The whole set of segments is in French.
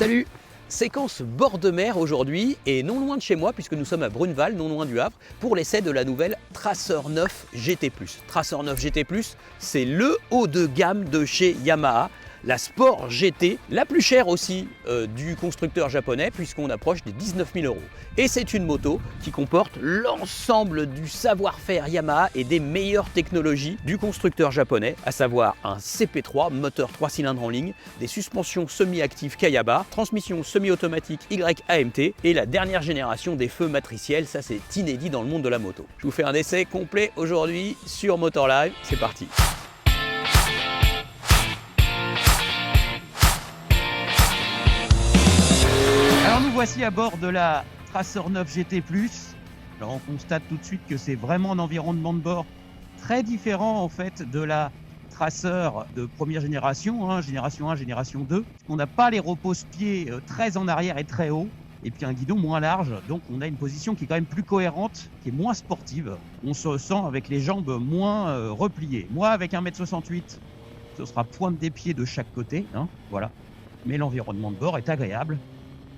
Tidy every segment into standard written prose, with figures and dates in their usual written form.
Salut! Séquence bord de mer aujourd'hui et non loin de chez moi puisque nous sommes à Bruneval, non loin du Havre, pour l'essai de la nouvelle Tracer 9 GT+. Tracer 9 GT+, c'est le haut de gamme de chez Yamaha, la Sport GT, la plus chère aussi du constructeur japonais puisqu'on approche des 19 000 €. Et c'est une moto qui comporte l'ensemble du savoir-faire Yamaha et des meilleures technologies du constructeur japonais, à savoir un CP3, moteur 3 cylindres en ligne, des suspensions semi-actives Kayaba, transmission semi-automatique YAMT et la dernière génération des feux matriciels, ça c'est inédit dans le monde de la moto. Je vous fais un essai complet aujourd'hui sur Motor Live, c'est parti. Alors nous voici à bord de la Tracer 9 GT+. Alors on constate tout de suite que c'est vraiment un environnement de bord très différent en fait de la Tracer de première génération, génération 1, génération 2. On n'a pas les repose-pieds très en arrière et très haut, et puis un guidon moins large, donc on a une position qui est quand même plus cohérente, qui est moins sportive. On se sent avec les jambes moins repliées. Moi avec 1m68, ce sera pointe des pieds de chaque côté, voilà. Mais l'environnement de bord est agréable,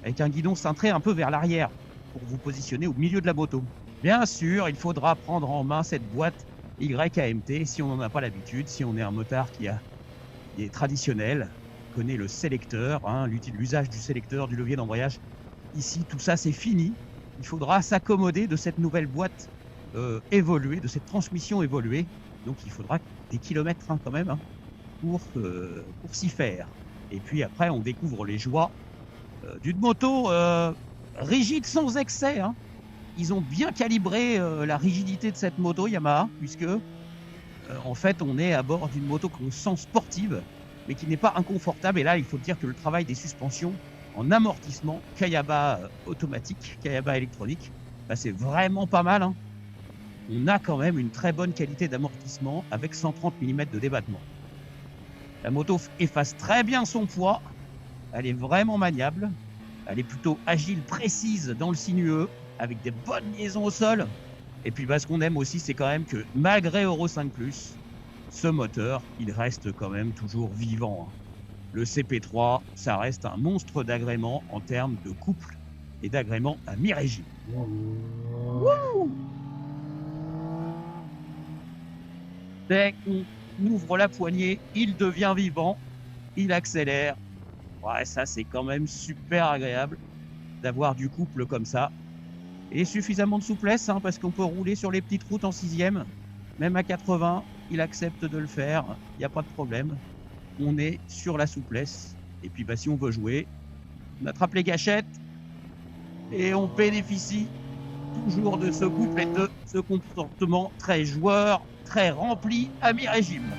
avec un guidon cintré un peu vers l'arrière pour vous positionner au milieu de la moto. Bien sûr, il faudra prendre en main cette boîte YAMT si on n'en a pas l'habitude, si on est un motard qui est traditionnel, connaît le sélecteur, l'usage du sélecteur, du levier d'embrayage. Ici, tout ça, c'est fini. Il faudra s'accommoder de cette nouvelle boîte évoluée, de cette transmission évoluée. Donc, il faudra des kilomètres quand même pour s'y faire. Et puis après, on découvre les joies d'une moto rigide sans excès. Ils ont bien calibré la rigidité de cette moto Yamaha, puisque en fait on est à bord d'une moto qu'on sent sportive, mais qui n'est pas inconfortable. Et là, il faut dire que le travail des suspensions en amortissement Kayaba automatique, Kayaba électronique, c'est vraiment pas mal. On a quand même une très bonne qualité d'amortissement avec 130 mm de débattement. La moto efface très bien son poids. Elle est vraiment maniable, elle est plutôt agile, précise dans le sinueux, avec des bonnes liaisons au sol. Et puis ce qu'on aime aussi, c'est quand même que malgré Euro 5+, ce moteur, il reste quand même toujours vivant. Le CP3, ça reste un monstre d'agrément en termes de couple et d'agrément à mi-régime. Dès qu'on ouvre la poignée, il devient vivant, il accélère. Ouais, ça c'est quand même super agréable d'avoir du couple comme ça. Et suffisamment de souplesse, parce qu'on peut rouler sur les petites routes en 6e. Même à 80, il accepte de le faire, il n'y a pas de problème. On est sur la souplesse. Et puis si on veut jouer, on attrape les gâchettes et on bénéficie toujours de ce couple et de ce comportement très joueur, très rempli à mi-régime.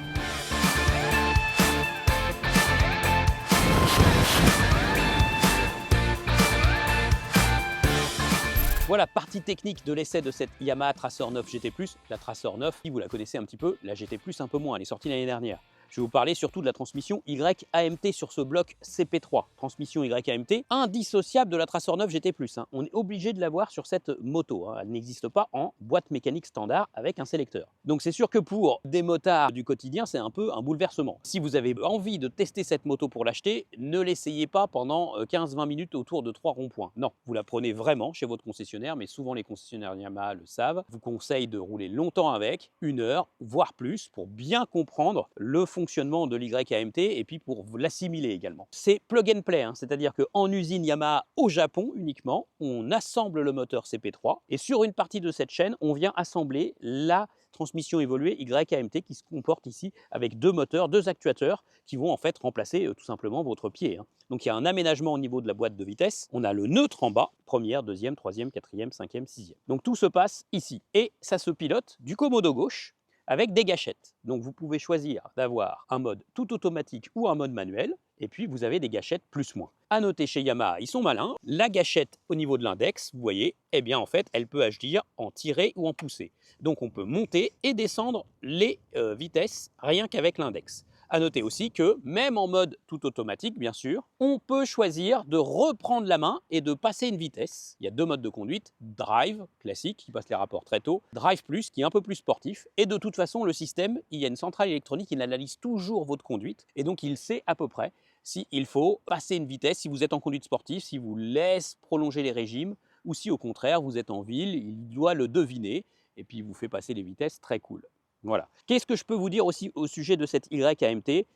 Voilà, partie technique de l'essai de cette Yamaha Tracer 9 GT+. La Tracer 9, vous la connaissez un petit peu, la GT+, un peu moins, elle est sortie l'année dernière. Je vais vous parler surtout de la transmission YAMT sur ce bloc CP3. Transmission YAMT indissociable de la Tracer 9 GT+. On est obligé de l'avoir sur cette moto. Elle n'existe pas en boîte mécanique standard avec un sélecteur. Donc c'est sûr que pour des motards du quotidien, c'est un peu un bouleversement. Si vous avez envie de tester cette moto pour l'acheter, ne l'essayez pas pendant 15-20 minutes autour de 3 ronds-points. Non, vous la prenez vraiment chez votre concessionnaire, mais souvent les concessionnaires Yamaha le savent. Je vous conseille de rouler longtemps avec, 1 heure, voire plus, pour bien comprendre le fonctionnement de l'YAMT et puis pour l'assimiler également. C'est plug and play, c'est-à-dire qu'en usine Yamaha au Japon uniquement, on assemble le moteur CP3 et sur une partie de cette chaîne, on vient assembler la transmission évoluée YAMT qui se comporte ici avec 2 moteurs, 2 actuateurs qui vont en fait remplacer tout simplement votre pied. Donc il y a un aménagement au niveau de la boîte de vitesse. On a le neutre en bas, première, deuxième, troisième, quatrième, cinquième, sixième. Donc tout se passe ici et ça se pilote du commodo gauche avec des gâchettes. Donc vous pouvez choisir d'avoir un mode tout automatique ou un mode manuel, et puis vous avez des gâchettes plus-moins. À noter chez Yamaha, ils sont malins, la gâchette au niveau de l'index, vous voyez, en fait, elle peut agir en tiré ou en poussé. Donc on peut monter et descendre les vitesses rien qu'avec l'index. À noter aussi que, même en mode tout automatique, bien sûr, on peut choisir de reprendre la main et de passer une vitesse. Il y a deux modes de conduite, Drive, classique, qui passe les rapports très tôt, Drive Plus, qui est un peu plus sportif. Et de toute façon, le système, il y a une centrale électronique qui analyse toujours votre conduite, et donc il sait à peu près s'il faut passer une vitesse, si vous êtes en conduite sportive, s'il vous laisse prolonger les régimes, ou si au contraire, vous êtes en ville, il doit le deviner, et puis il vous fait passer les vitesses très cool. Voilà. Qu'est-ce que je peux vous dire aussi au sujet de cette YAMT?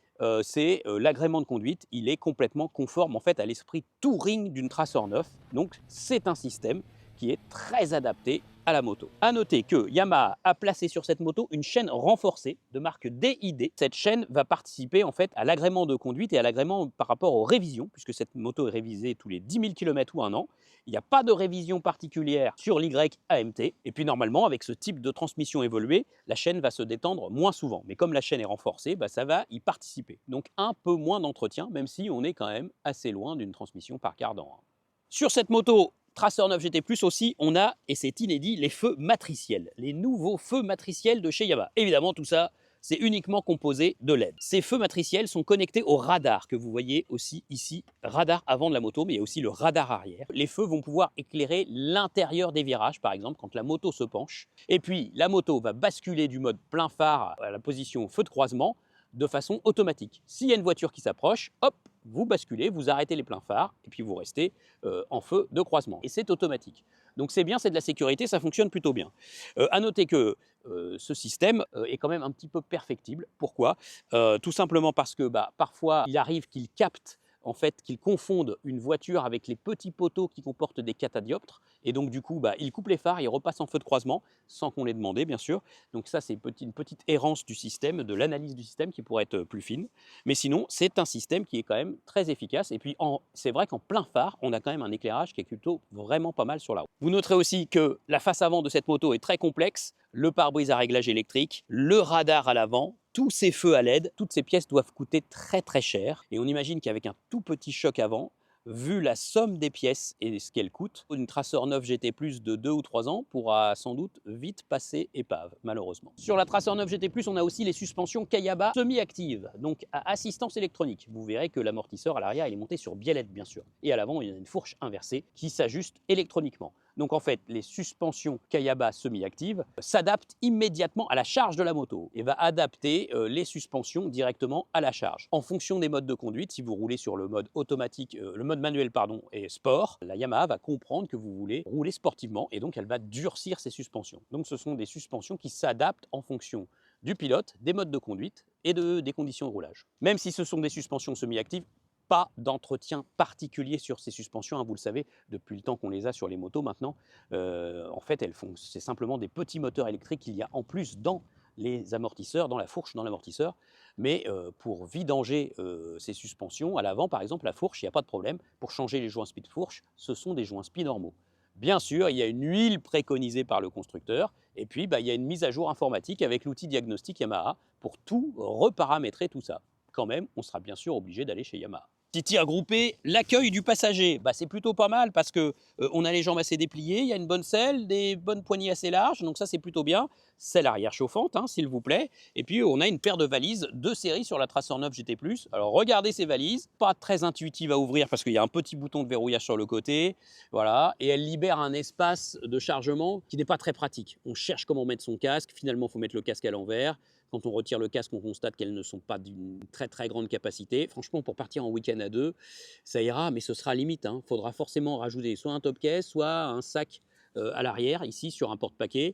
C'est l'agrément de conduite, il est complètement conforme en fait à l'esprit touring d'une Tracer 9. Donc c'est un système qui est très adapté à la moto. A noter que Yamaha a placé sur cette moto une chaîne renforcée de marque DID. Cette chaîne va participer en fait à l'agrément de conduite et à l'agrément par rapport aux révisions, puisque cette moto est révisée tous les 10 000 km ou un an. Il n'y a pas de révision particulière sur l'YAMT. Et puis normalement, avec ce type de transmission évoluée, la chaîne va se détendre moins souvent. Mais comme la chaîne est renforcée, ça va y participer. Donc un peu moins d'entretien, même si on est quand même assez loin d'une transmission par cardan. Sur cette moto Tracer 9 GT+, aussi, on a, et c'est inédit, les feux matriciels. Les nouveaux feux matriciels de chez Yamaha. Évidemment, tout ça, c'est uniquement composé de LED. Ces feux matriciels sont connectés au radar que vous voyez aussi ici, radar avant de la moto, mais il y a aussi le radar arrière. Les feux vont pouvoir éclairer l'intérieur des virages, par exemple, quand la moto se penche. Et puis, la moto va basculer du mode plein phare à la position feu de croisement de façon automatique. S'il y a une voiture qui s'approche, hop, vous basculez, vous arrêtez les pleins phares et puis vous restez en feu de croisement. Et c'est automatique. Donc c'est bien, c'est de la sécurité, ça fonctionne plutôt bien. À noter que ce système est quand même un petit peu perfectible. Pourquoi? Tout simplement parce que parfois il arrive qu'il capte en fait qu'ils confondent une voiture avec les petits poteaux qui comportent des catadioptres et donc du coup ils coupent les phares, ils repassent en feu de croisement sans qu'on l'ait demandé bien sûr. Donc ça c'est une petite errance du système, de l'analyse du système qui pourrait être plus fine. Mais sinon c'est un système qui est quand même très efficace et puis c'est vrai qu'en plein phare on a quand même un éclairage qui est plutôt vraiment pas mal sur la route. Vous noterez aussi que la face avant de cette moto est très complexe, le pare-brise à réglage électrique, le radar à l'avant, tous ces feux à LED, toutes ces pièces doivent coûter très très cher. Et on imagine qu'avec un tout petit choc avant, vu la somme des pièces et ce qu'elles coûtent, une Tracer 9 GT+ de 2 ou 3 ans pourra sans doute vite passer épave, malheureusement. Sur la Tracer 9 GT+, on a aussi les suspensions Kayaba semi-actives, donc à assistance électronique. Vous verrez que l'amortisseur à l'arrière il est monté sur biellette bien sûr. Et à l'avant, il y a une fourche inversée qui s'ajuste électroniquement. Donc en fait, les suspensions Kayaba semi-actives s'adaptent immédiatement à la charge de la moto et va adapter les suspensions directement à la charge. En fonction des modes de conduite, si vous roulez sur le mode automatique, le mode manuel pardon, et sport, la Yamaha va comprendre que vous voulez rouler sportivement et donc elle va durcir ses suspensions. Donc ce sont des suspensions qui s'adaptent en fonction du pilote, des modes de conduite et des conditions de roulage. Même si ce sont des suspensions semi-actives, pas d'entretien particulier sur ces suspensions, hein, vous le savez, depuis le temps qu'on les a sur les motos maintenant, en fait, c'est simplement des petits moteurs électriques qu'il y a en plus dans les amortisseurs, dans la fourche, dans l'amortisseur, mais pour vidanger ces suspensions, à l'avant par exemple, la fourche, il n'y a pas de problème, pour changer les joints spi de fourche, ce sont des joints spi normaux. Bien sûr, il y a une huile préconisée par le constructeur, et puis il y a une mise à jour informatique avec l'outil diagnostic Yamaha pour tout reparamétrer tout ça. Quand même, on sera bien sûr obligé d'aller chez Yamaha. Petit tir groupé, l'accueil du passager, c'est plutôt pas mal parce que on a les jambes assez dépliées, il y a une bonne selle, des bonnes poignées assez larges, donc ça c'est plutôt bien. Selle arrière chauffante, hein, s'il vous plaît. Et puis on a une paire de valises de série sur la Tracer 9 GT+. Alors regardez ces valises, pas très intuitives à ouvrir parce qu'il y a un petit bouton de verrouillage sur le côté, voilà, et elle libère un espace de chargement qui n'est pas très pratique. On cherche comment mettre son casque, finalement il faut mettre le casque à l'envers. Quand on retire le casque, on constate qu'elles ne sont pas d'une très très grande capacité. Franchement, pour partir en week-end à deux, ça ira, mais ce sera limite. Il faudra forcément rajouter soit un top case, soit un sac à l'arrière, ici sur un porte-paquet.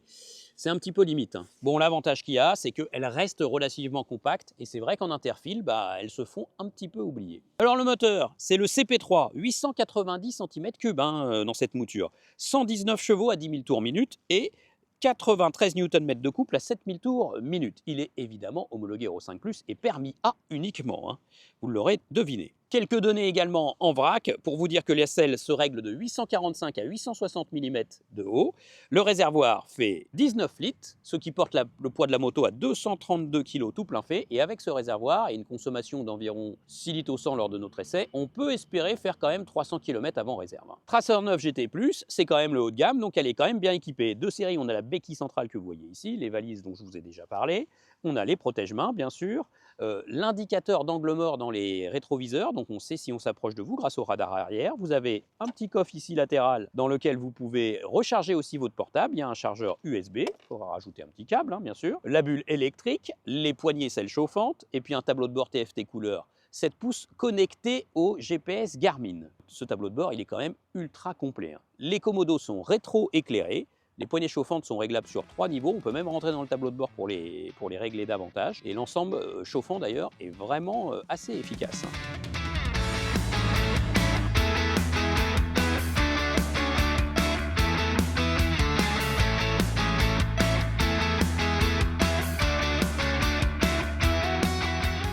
C'est un petit peu limite. Bon, l'avantage qu'il y a, c'est qu'elles restent relativement compactes. Et c'est vrai qu'en interfile, elles se font un petit peu oublier. Alors le moteur, c'est le CP3, 890 cm3 dans cette mouture. 119 chevaux à 10 000 tours minute et 93 Nm de couple à 7000 tours minute. Il est évidemment homologué Euro 5+, et permis A uniquement, vous l'aurez deviné. Quelques données également en vrac pour vous dire que la selle se règle de 845 à 860 mm de haut. Le réservoir fait 19 litres, ce qui porte le poids de la moto à 232 kg tout plein fait. Et avec ce réservoir et une consommation d'environ 6 litres au 100 lors de notre essai, on peut espérer faire quand même 300 km avant réserve. Tracer 9 GT+, c'est quand même le haut de gamme, donc elle est quand même bien équipée. De série, on a la béquille centrale que vous voyez ici, les valises dont je vous ai déjà parlé. On a les protège-mains, bien sûr, l'indicateur d'angle mort dans les rétroviseurs, donc on sait si on s'approche de vous grâce au radar arrière. Vous avez un petit coffre ici latéral dans lequel vous pouvez recharger aussi votre portable. Il y a un chargeur USB, il faudra rajouter un petit câble, bien sûr. La bulle électrique, les poignées, celles chauffantes, et puis un tableau de bord TFT couleur 7 pouces connecté au GPS Garmin. Ce tableau de bord, il est quand même ultra complet. Les commodos sont rétro-éclairés. Les poignées chauffantes sont réglables sur 3 niveaux. On peut même rentrer dans le tableau de bord pour les régler davantage. Et l'ensemble chauffant d'ailleurs est vraiment assez efficace.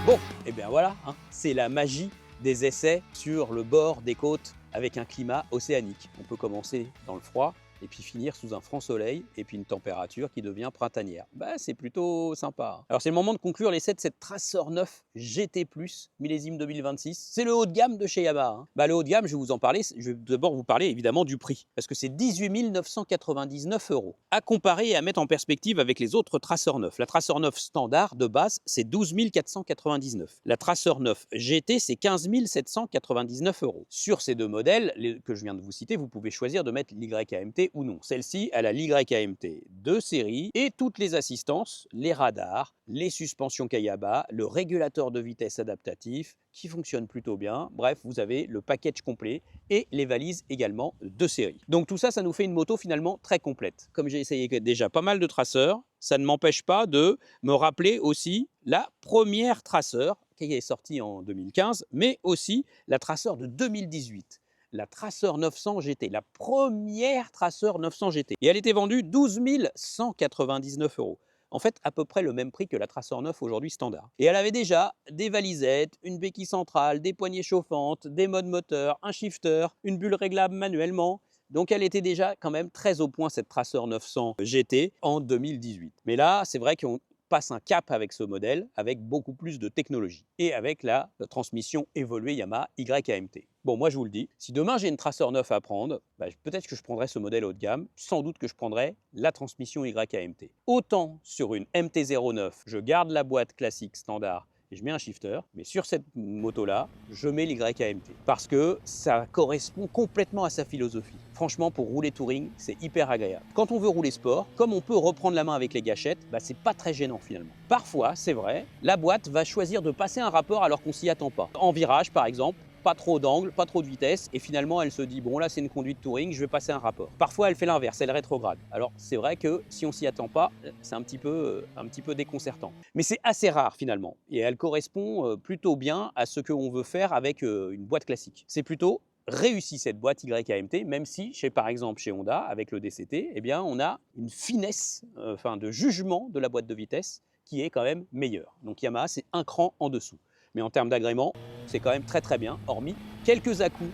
Bon, et bien voilà, c'est la magie des essais sur le bord des côtes avec un climat océanique. On peut commencer dans le froid et puis finir sous un franc soleil et puis une température qui devient printanière. C'est plutôt sympa. Alors c'est le moment de conclure l'essai de cette Tracer 9 GT+, millésime 2026. C'est le haut de gamme de chez Yamaha. Le haut de gamme, je vais vous en parler. Je vais d'abord vous parler évidemment du prix, parce que c'est 18 999 €. À comparer et à mettre en perspective avec les autres Tracer 9. La Tracer 9 standard de base, c'est 12 499. La Tracer 9 GT, c'est 15 799 €. Sur ces deux modèles que je viens de vous citer, vous pouvez choisir de mettre l'YAMT ou non. Celle-ci, elle a l'YAMT de série et toutes les assistances, les radars, les suspensions Kayaba, le régulateur de vitesse adaptatif qui fonctionne plutôt bien. Bref, vous avez le package complet et les valises également de série. Donc tout ça, ça nous fait une moto finalement très complète. Comme j'ai essayé déjà pas mal de traceurs, ça ne m'empêche pas de me rappeler aussi la première Tracer qui est sortie en 2015, mais aussi la Tracer de 2018. La Tracer 900 GT, la première Tracer 900 GT. Et elle était vendue 12 199 €. En fait, à peu près le même prix que la Tracer 9 aujourd'hui standard. Et elle avait déjà des valisettes, une béquille centrale, des poignées chauffantes, des modes moteurs, un shifter, une bulle réglable manuellement. Donc elle était déjà quand même très au point cette Tracer 900 GT en 2018. Mais là, c'est vrai qu'on passe un cap avec ce modèle, avec beaucoup plus de technologie et avec la transmission évoluée Yamaha YAMT. Bon, moi je vous le dis, si demain j'ai une Tracer 9 à prendre, peut-être que je prendrai ce modèle haut de gamme, sans doute que je prendrai la transmission YAMT. Autant sur une MT-09, je garde la boîte classique standard et je mets un shifter, mais sur cette moto-là, je mets l'YAMT parce que ça correspond complètement à sa philosophie. Franchement, pour rouler touring, c'est hyper agréable. Quand on veut rouler sport, comme on peut reprendre la main avec les gâchettes, c'est pas très gênant finalement. Parfois, c'est vrai, la boîte va choisir de passer un rapport alors qu'on s'y attend pas. En virage, par exemple, pas trop d'angle, pas trop de vitesse, et finalement elle se dit bon là c'est une conduite touring, je vais passer un rapport. Parfois elle fait l'inverse, elle rétrograde. Alors c'est vrai que si on s'y attend pas, c'est un petit peu déconcertant. Mais c'est assez rare finalement, et elle correspond plutôt bien à ce qu'on veut faire avec une boîte classique. C'est plutôt réussi cette boîte YAMT, même si par exemple chez Honda avec le DCT, on a une finesse de jugement de la boîte de vitesse qui est quand même meilleure. Donc Yamaha c'est un cran en dessous. Mais en termes d'agrément, c'est quand même très très bien, hormis quelques à-coups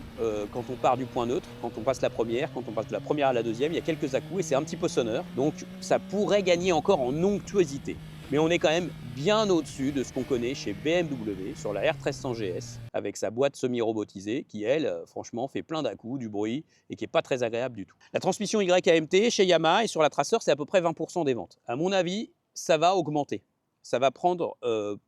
quand on part du point neutre, quand on passe la première, quand on passe de la première à la deuxième, il y a quelques à-coups et c'est un petit peu sonneur. Donc ça pourrait gagner encore en onctuosité. Mais on est quand même bien au-dessus de ce qu'on connaît chez BMW sur la R1300 GS, avec sa boîte semi-robotisée qui, elle, franchement, fait plein d'à-coups, du bruit et qui n'est pas très agréable du tout. La transmission YAMT chez Yamaha et sur la Tracer, c'est à peu près 20% des ventes. À mon avis, ça va augmenter. Ça va prendre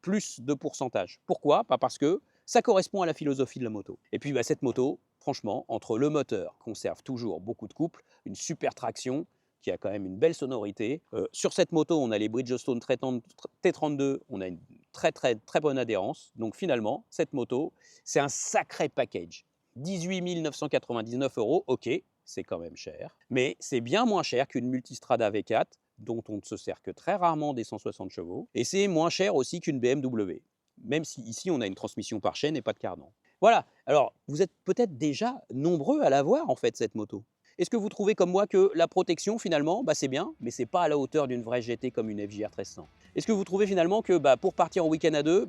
plus de pourcentage. Pourquoi ? Parce que ça correspond à la philosophie de la moto. Et puis cette moto, franchement, entre le moteur, conserve toujours beaucoup de couple, une super traction, qui a quand même une belle sonorité. Sur cette moto, on a les Bridgestone T32, on a une très très très bonne adhérence. Donc finalement, cette moto, c'est un sacré package. 18 999 €, ok, c'est quand même cher, mais c'est bien moins cher qu'une Multistrada V4, dont on ne se sert que très rarement des 160 chevaux, et c'est moins cher aussi qu'une BMW, même si ici on a une transmission par chaîne et pas de cardan. Voilà, alors vous êtes peut-être déjà nombreux à l'avoir en fait cette moto. Est-ce que vous trouvez comme moi que la protection finalement, c'est bien, mais c'est pas à la hauteur d'une vraie GT comme une FJR 1300? Est-ce que vous trouvez finalement que pour partir en week-end à deux,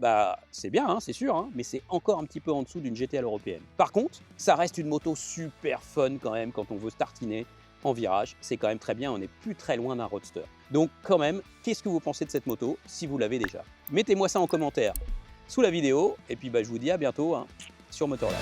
c'est bien, c'est sûr, mais c'est encore un petit peu en dessous d'une GT à l'européenne? Par contre, ça reste une moto super fun quand même quand on veut startiner en virage, c'est quand même très bien, on n'est plus très loin d'un roadster. Donc quand même, qu'est-ce que vous pensez de cette moto si vous l'avez déjà? Mettez-moi ça en commentaire sous la vidéo, et puis je vous dis à bientôt sur Motorlab.